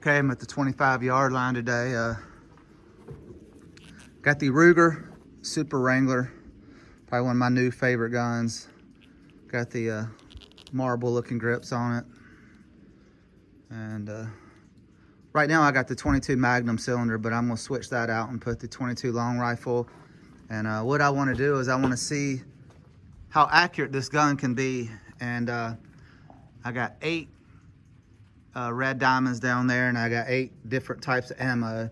Okay, I'm at the 25-yard line today. Got the Ruger Super Wrangler, probably one of my new favorite guns. Got the marble looking grips on it. And right now I got the 22 Magnum cylinder, but I'm gonna switch that out and put the 22 long rifle. And what I wanna do is I wanna see how accurate this gun can be. And I got 8 red diamonds down there, and I got 8 different types of ammo.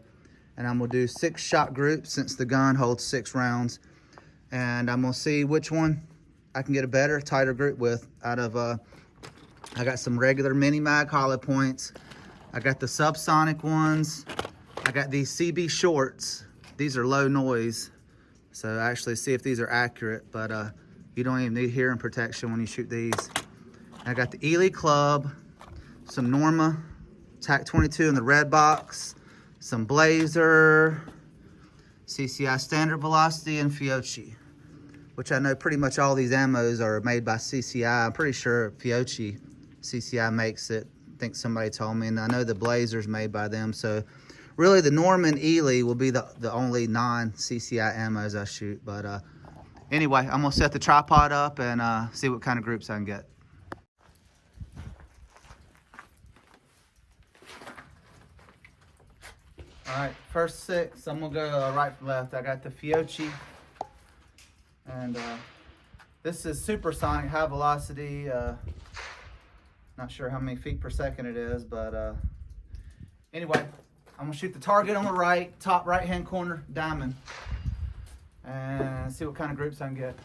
And I'm gonna do 6 shot groups since the gun holds 6 rounds. And I'm gonna see which one I can get a better, tighter group with out of, I got some regular mini mag hollow points. I got the subsonic ones. I got these CB shorts. These are low noise. So actually see if these are accurate, but you don't even need hearing protection when you shoot these. I got the Ely Club, some Norma TAC 22 in the red box, some Blazer, CCI Standard Velocity, and Fiocchi, which I know pretty much all these ammos are made by CCI. I'm pretty sure Fiocchi CCI makes it. I think somebody told me, and I know the Blazer's made by them. So really the Norma and Ely will be the only non-CCI ammos I shoot. But anyway, I'm gonna set the tripod up and see what kind of groups I can get. All right, first 6, I'm gonna go right from left. I got the Fiocchi, and this is supersonic, high velocity. Not sure how many feet per second it is, but anyway, I'm gonna shoot the target on the right, top right-hand corner, diamond, and see what kind of groups I can get.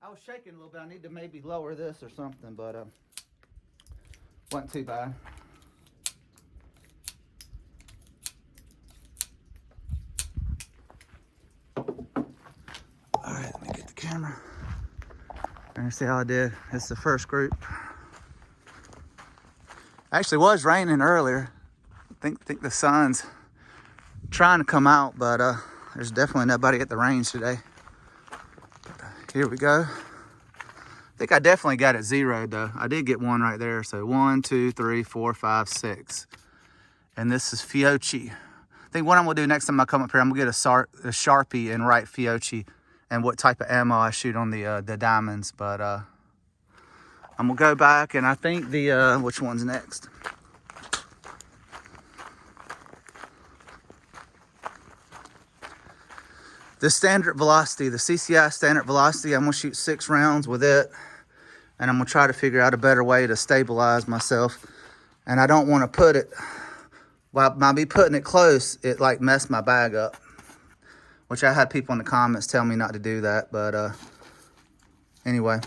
I was shaking a little bit. I need to maybe lower this or something, but wasn't too bad. All right, let me get the camera. And see how I did. It's the first group. Actually, it was raining earlier. I think the sun's trying to come out, but there's definitely nobody at the range today. Here we go. I think I definitely got it zeroed though. I did get one right there. So 1, 2, 3, 4, 5, 6. And this is Fiocchi. I think what I'm gonna do next time I come up here, I'm gonna get a Sharpie and write Fiocchi and what type of ammo I shoot on the diamonds. But I'm gonna go back, and I think the which one's next? The standard velocity, the CCI standard velocity. I'm gonna shoot 6 rounds with it, and I'm gonna try to figure out a better way to stabilize myself. And I don't want to put it, well, by me putting it close, it like messed my bag up, which I had people in the comments tell me not to do that. But anyway,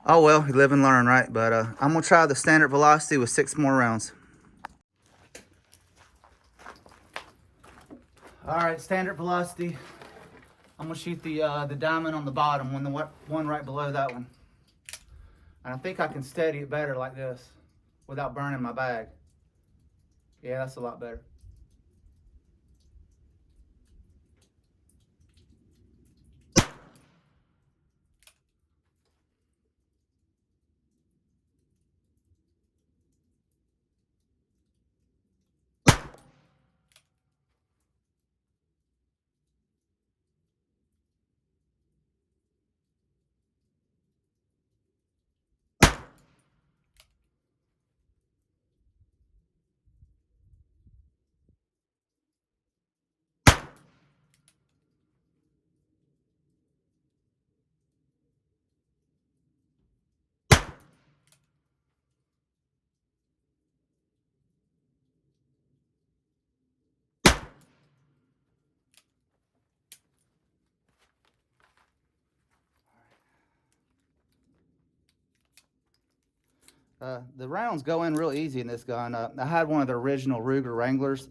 oh well, you live and learn, right? But I'm gonna try the standard velocity with 6 more rounds. All right, standard velocity. I'm gonna shoot the diamond on the bottom, one right below that one. And I think I can steady it better like this without burning my bag. Yeah, that's a lot better. The rounds go in real easy in this gun. I had one of the original Ruger Wranglers,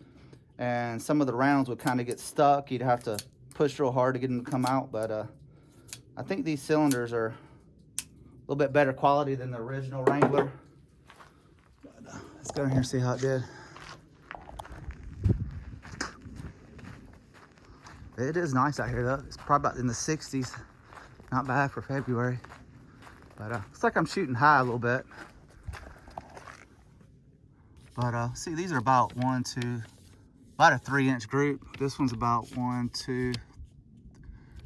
and some of the rounds would kind of get stuck. You'd have to push real hard to get them to come out, but I think these cylinders are a little bit better quality than the original Wrangler. But, let's go in here and see how it did. It is nice out here though. It's probably about in the 60s. Not bad for February. But looks like I'm shooting high a little bit. But see, these are about about a 3-inch group. This one's about 1, 2.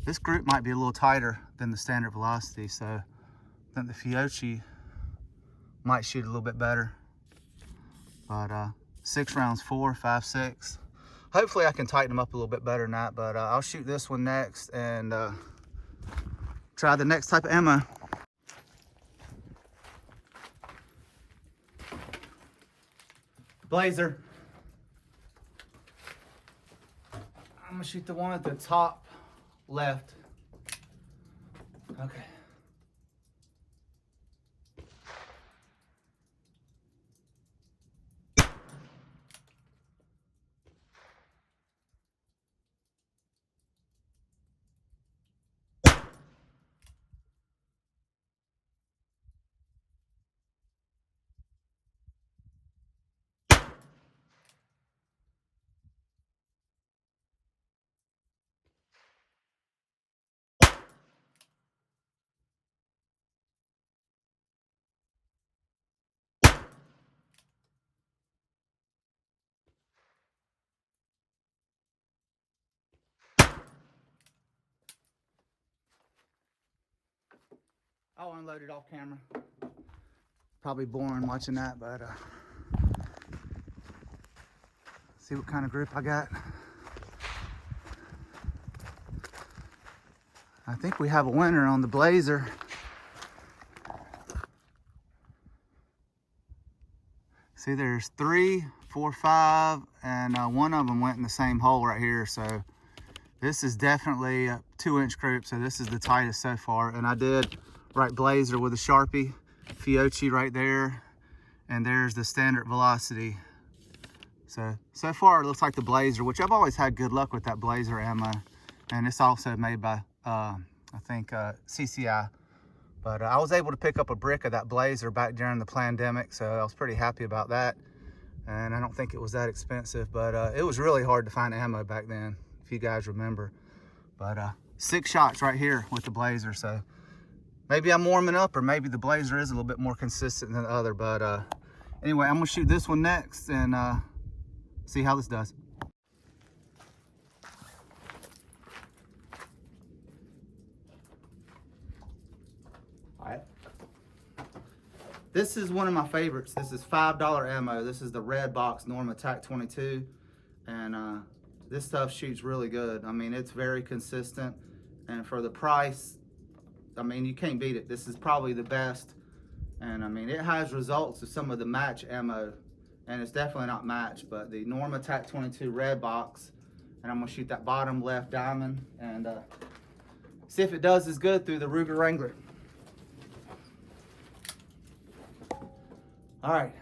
This group might be a little tighter than the standard velocity, so I think the Fiocchi might shoot a little bit better. But 6 rounds, 4, 5, 6. Hopefully I can tighten them up a little bit better than that, but I'll shoot this one next and try the next type of ammo. Blazer. I'm gonna shoot the one at the top left. Okay. I'll unload it off camera. Probably boring watching that, but see what kind of grip I got. I think we have a winner on the Blazer. See, there's 3, 4, 5, and one of them went in the same hole right here. So this is definitely a 2-inch group. So this is the tightest so far. And I did write Blazer with a Sharpie, Fiocchi right there, and there's the standard velocity. So far it looks like the Blazer, which I've always had good luck with that Blazer ammo, and it's also made by I think CCI. But I was able to pick up a brick of that Blazer back during the pandemic, so I was pretty happy about that. And I don't think it was that expensive, but it was really hard to find ammo back then, if you guys remember. But 6 shots right here with the Blazer, so maybe I'm warming up, or maybe the Blazer is a little bit more consistent than the other. But anyway, I'm gonna shoot this one next and see how this does. All right. This is one of my favorites. This is $5 ammo. This is the red box Norma TAC 22. And this stuff shoots really good. I mean, it's very consistent. And for the price, I mean, you can't beat it. This is probably the best. And I mean, it has results of some of the match ammo. And it's definitely not match, but the Norma TAC 22 red box. And I'm gonna shoot that bottom left diamond and see if it does as good through the Ruger Wrangler. All right.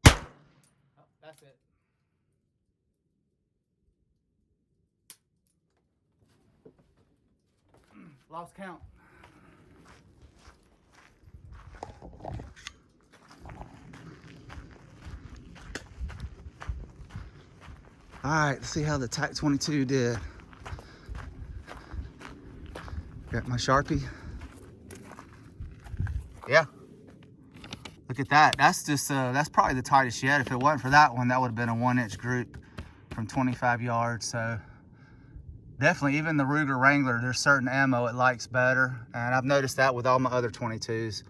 That's it. Oh, that's it. Lost count. All right, let's see how the TAC 22 did. Got my Sharpie. Yeah. Look at that. That's just, that's probably the tightest yet. If it wasn't for that one, that would have been a 1-inch group from 25 yards. So definitely, even the Ruger Wrangler, there's certain ammo it likes better. And I've noticed that with all my other 22s.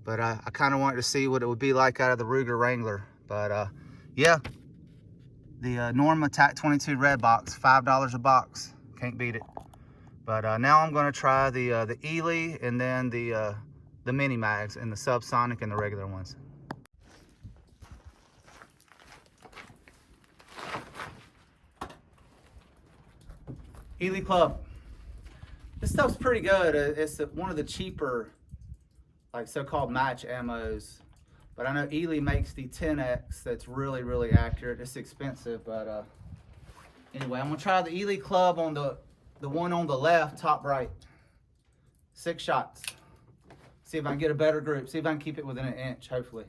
But I kind of wanted to see what it would be like out of the Ruger Wrangler. But yeah, the Norma TAC 22 red box, $5 a box. Can't beat it. But now I'm going to try the Ely and then the mini mags and the subsonic and the regular ones. Ely Club. This stuff's pretty good. It's one of the cheaper, like so-called match ammos. But I know Ely makes the 10X that's really, really accurate. It's expensive, but anyway, I'm gonna try the Ely Club on the one on the left, top right. 6 shots. See if I can get a better group. See if I can keep it within 1 inch, hopefully.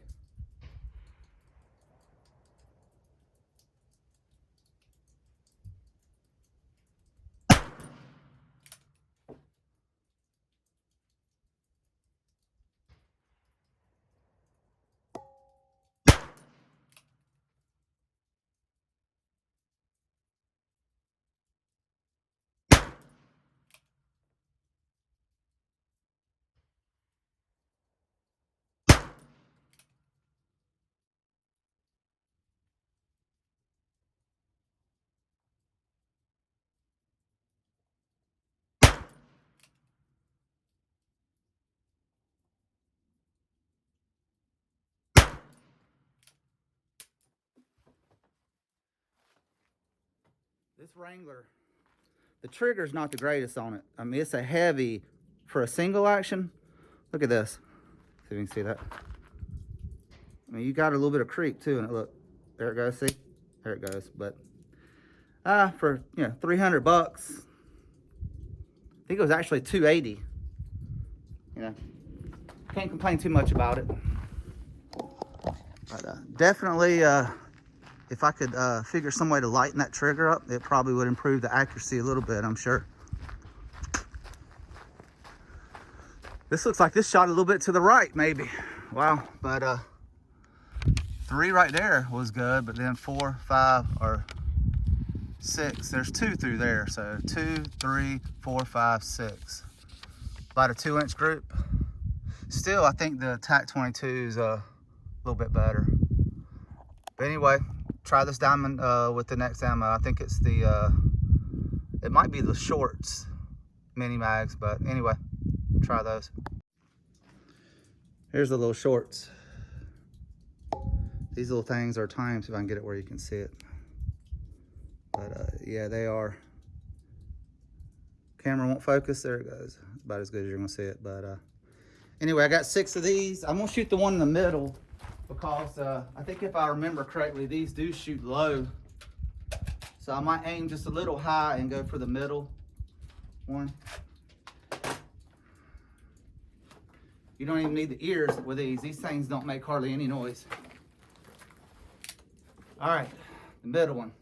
This Wrangler, the trigger's not the greatest on it. I mean, it's a heavy for a single action. Look at this. See if you can see that. I mean, you got a little bit of creep too in it. Look, there it goes. See, there it goes. But for 300 bucks, I think it was actually 280. You know, can't complain too much about it. But definitely, if I could figure some way to lighten that trigger up, it probably would improve the accuracy a little bit, I'm sure. This looks like this shot a little bit to the right, maybe. Wow, but 3 right there was good, but then 4, 5, or 6. There's 2 through there, so 2, 3, 4, 5, 6. About a 2-inch group. Still, I think the TAC 22 is a little bit better. But anyway, try this diamond with the next ammo. I think it's the, it might be the shorts mini mags, but anyway, try those. Here's the little shorts. These little things are times, if I can get it where you can see it. But yeah, they are. Camera won't focus. There it goes. About as good as you're gonna see it. But anyway, I got 6 of these. I'm gonna shoot the one in the middle because I think if I remember correctly, these do shoot low. So I might aim just a little high and go for the middle one. You don't even need the ears with these. These things don't make hardly any noise. All right, the middle one.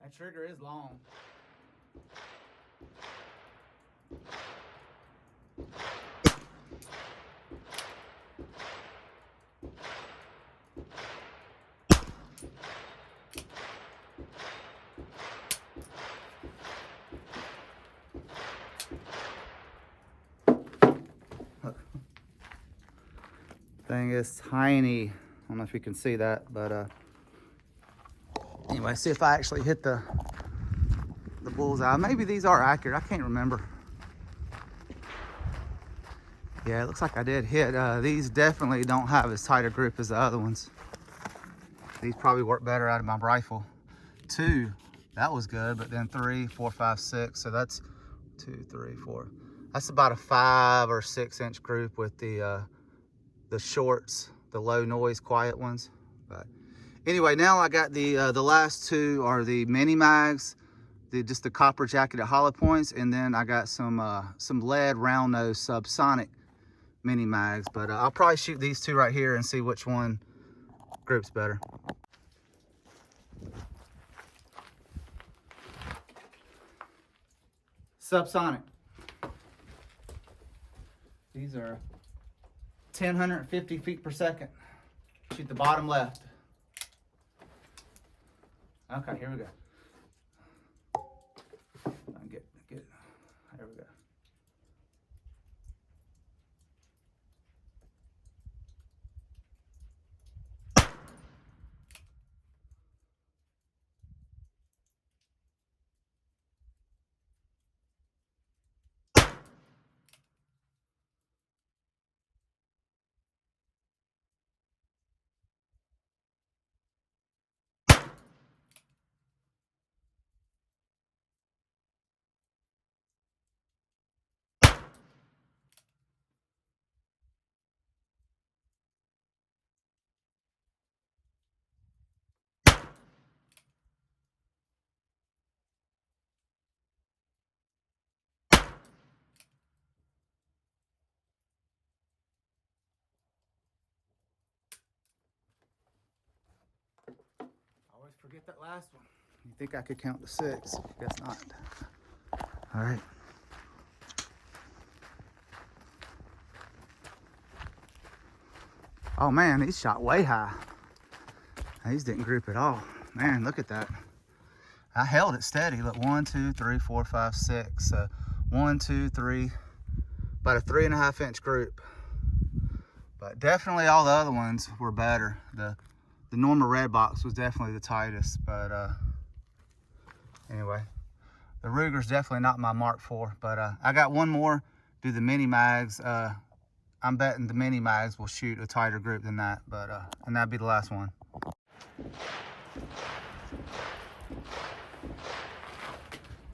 That trigger is long. Thing is tiny. I don't know if you can see that, but anyway, see if I actually hit the bullseye. Maybe these are accurate. I can't remember. Yeah, it looks like I did hit. These definitely don't have as tight a grip as the other ones. These probably work better out of my rifle. 2, that was good, but then 3, 4, 5, 6. So that's 2, 3, 4. That's about a 5 or 6 inch group with the shorts the low noise, quiet ones. But anyway, now I got the last two are the mini mags, just the copper jacketed hollow points, and then I got some lead round nose subsonic mini mags. But I'll probably shoot these two right here and see which one grips better. Subsonic. These are 1,050 feet per second. Shoot the bottom left. Okay, here we go. Get it. There we go. Always forget that last one. You think I could count to 6? Guess not. All right. Oh man, these shot way high. These didn't grip at all. Man, look at that. I held it steady. Look, 1, 2, 3, 4, 5, 6. 1, 2, 3, about a 3.5 inch group. But definitely all the other ones were better. The normal red box was definitely the tightest. But anyway, the Ruger's definitely not my Mark IV. But I got one more. Do the mini mags. I'm betting the mini mags will shoot a tighter grip than that. But and that'd be the last one.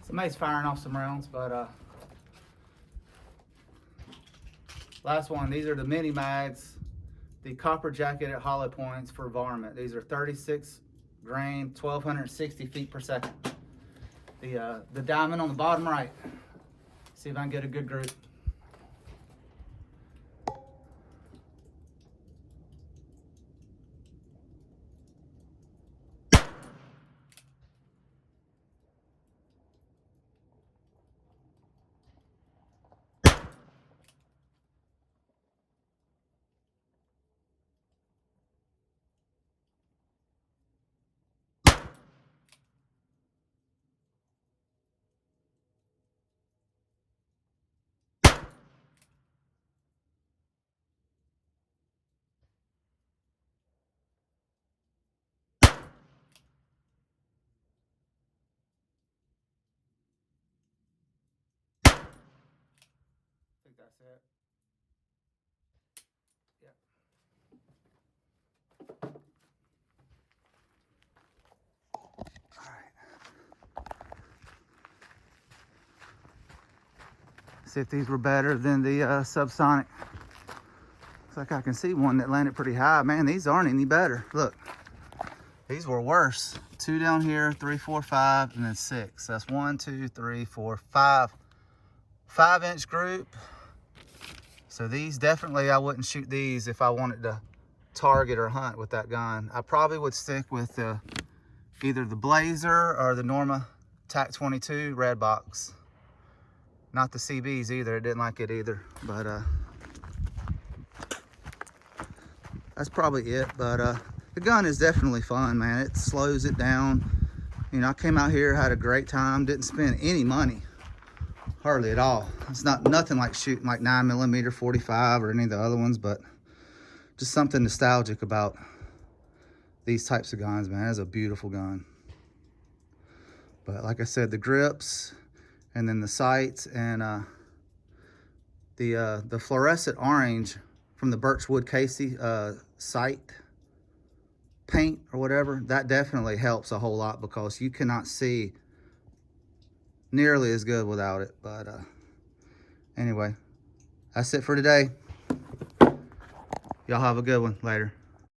Somebody's firing off some rounds, but last one. These are the mini mags, the copper jacketed hollow points for varmint. These are 36 grain, 1,260 feet per second. The diamond on the bottom right. See if I can get a good group. I think that's it. Yep. All right. See if these were better than the subsonic. Looks like I can see one that landed pretty high. Man, these aren't any better. Look, these were worse. 2 down here, 3, 4, 5, and then 6. That's 1, 2, 3, 4, 5. 5-inch group. So these definitely, I wouldn't shoot these if I wanted to target or hunt with that gun. I probably would stick with either the Blazer or the Norma TAC 22 red box. Not the CBs either. I didn't like it either. But that's probably it. But the gun is definitely fun, man. It slows it down. You know, I came out here, had a great time. Didn't spend any money. Hardly at all. It's nothing like shooting like 9mm 45 or any of the other ones, but just something nostalgic about these types of guns, man. It's a beautiful gun. But like I said, the grips and then the sights and the fluorescent orange from the Birchwood Casey sight paint or whatever, that definitely helps a whole lot because you cannot see nearly as good without it. But anyway, that's it for today. Y'all have a good one. Later.